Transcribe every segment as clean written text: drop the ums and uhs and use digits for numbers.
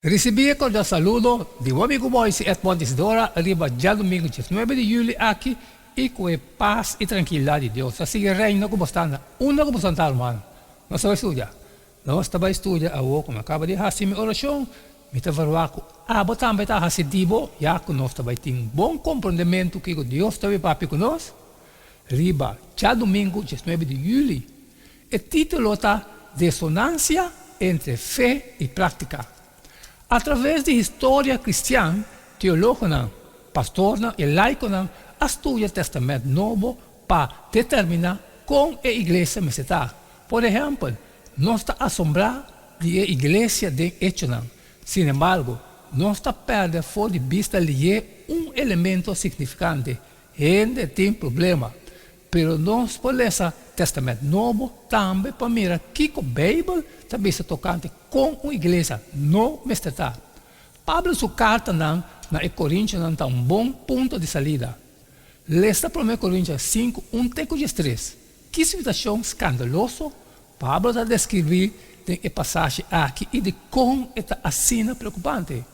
Recibí cordial saludo de un amigo Moisés Edmond Isidora, arriba ya domingo 19 de julio aquí, y con paz y tranquilidad de Dios. Así que reino como está, uno como está, hermano. No se va a estudiar. No estaba a estudiar, ahora como acaba de hacer mi oración, me estaba verwaco. Também está haciendo, ya que nós também tem bom compreendimento que Deus também papi conosco. Riba, já domingo 19 de julho. O título está Dissonância entre fé e prática. Através da história cristã, teólogos, pastores e laicos estudiam o Testamento Novo para determinar como a igreja está. Por exemplo, nós está assombrados da igreja de Hechos. Sin embargo, não está perdendo fora de vista elemento significante. Ainda tem problema. Pero nós, por esse Testamento Novo, também para mirar que a Bíblia também está tocante com a igreja não está. Pablo, sua carta na Coríntios, está bom ponto de saída. Lesta 1 Coríntios 5, 3. Que situação escandalosa Pablo está descrevendo a passagem aqui e de como está assim preocupante.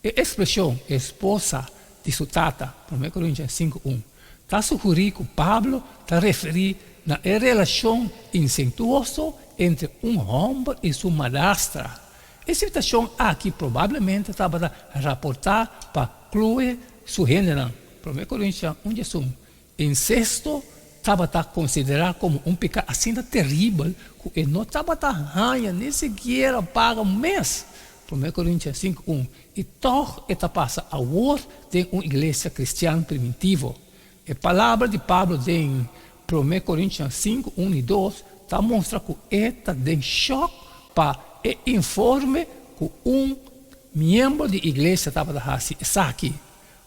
A expressão esposa de sua tata, 1 Coríntios 5, 1. Está sugerindo que Pablo está referindo a relação incestuosa entre homem e sua madrastra. Essa situação aqui provavelmente estava a reportar para Chloe, sua gênero. 1 Coríntios 1, incesto estava considerado como pecado assim terrível que não estava ganhando nem sequer paga mês. 1 Coríntios 5, 1. E toch esta passa a voz de uma igreja cristã primitiva. A palavra de Pablo em 1 Coríntios 5, 1 e 2 está mostrando que está em choque para o informe que membro da igreja estava fazendo. Está aqui,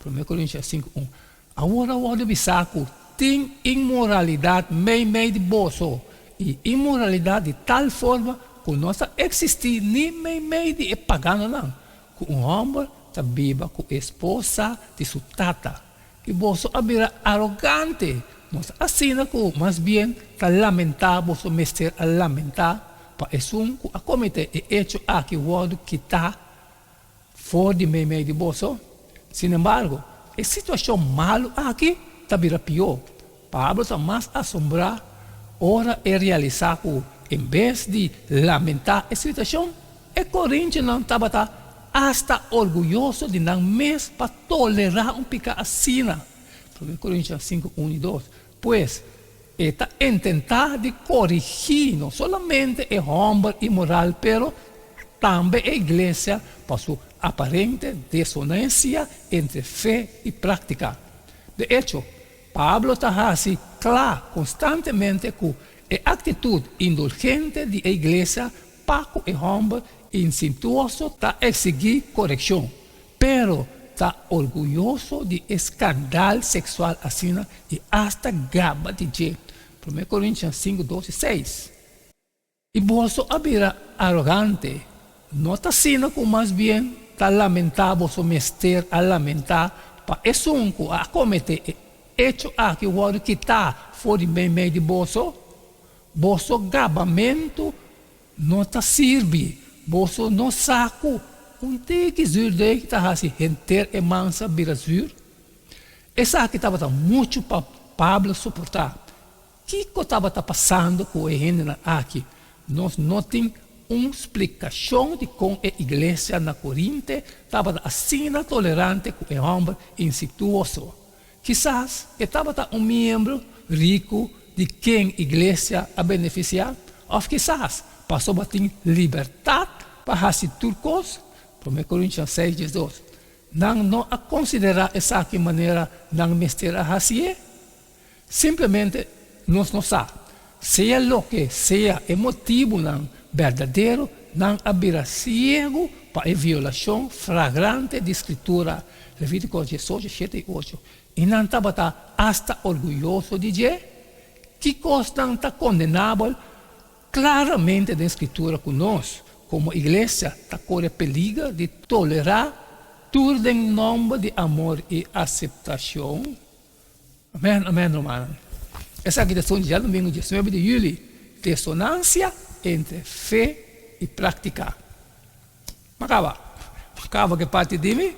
1 Coríntios 5, 1. Agora eu vou avisar que tem imoralidade meio de bolso e imoralidade de tal forma que não está existindo nem meio de pagano não. Que homem está vivo com a esposa de sua tata. E você abrirá arrogante. Nós assina que mais bem está lamentar, você mestre a lamentar para isso que a comete e hecho aqui o que está fora de meio de bolso. Sin embargo, a situação mal aqui está virando pior. Pablo está mais assombrado. Ora é realizar que, em vez de lamentar a situação, o Coríntios não estava hasta orgulhoso de não mesmo para tolerar pecado assim. 1 Coríntios 5, 1 e 2. Pois, está em tentar de corrigir não somente o homem imoral, pero também a igreja para sua aparente dissonância entre fé e prática. De hecho, Pablo está assim claro constantemente que a atitude indulgente da igreja para o homem incestuoso está a exigir correção, pero está orgulhoso de escândalo sexual assim e hasta gaba de jeito. 1 Coríntios 5, 12 e 6. E você abrirá arrogante, não está sendo como mais bem está lamentável você mestre a lamentar para isso que a cometer hecho aqui o que está fora de meio de bolso, bolso gabamento não está servindo. Você não sabe que zuur que está assim, enter e mansa vira zuur. Essa aqui estava muito para Pablo suportar. O que estava passando com a gente aqui? Nós não temos uma explicação de como a igreja na Corinto estava assim tolerante com o homem incestuoso. Quizás estava membro rico de quem a igreja a beneficiar, ou quizás passou a ter liberdade para fazer turcos, 1 Coríntios 6, 12. Não a considerar essa maneira não mestre a fazer, simplesmente nós não sabemos. Seja o que seja o motivo não verdadeiro, não haverá ciego para a violação flagrante da Escritura, Levítico 18, 7 e 8. E não estava hasta orgulhoso de dizer que coisa não está condenável claramente da Escritura conosco, como igreja está corre perigo de tolerar tudo em nome de amor e aceitação. Amém, amém, irmão. Essa aqui é a já domingo 19 de julho, dissonância entre fé e prática. Macaba que parte de mim.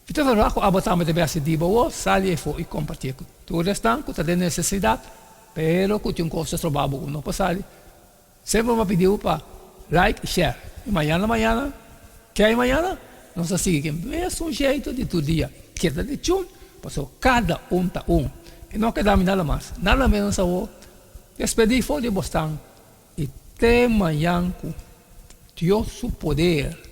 Então, eu acho que a botar mais de de boa, sali e compartilhar com todos estão, com toda necessidade, pero que tinha coisas trabalho não passar. Sempre me pediu para like, share. E amanhã, que é amanhã? Não se siga, mesmo jeito de todo dia. Que é de tchum, passou cada tá E não queda nada mais. Nada menos só despedir foi de bostão. E até amanhã com Deus o poder.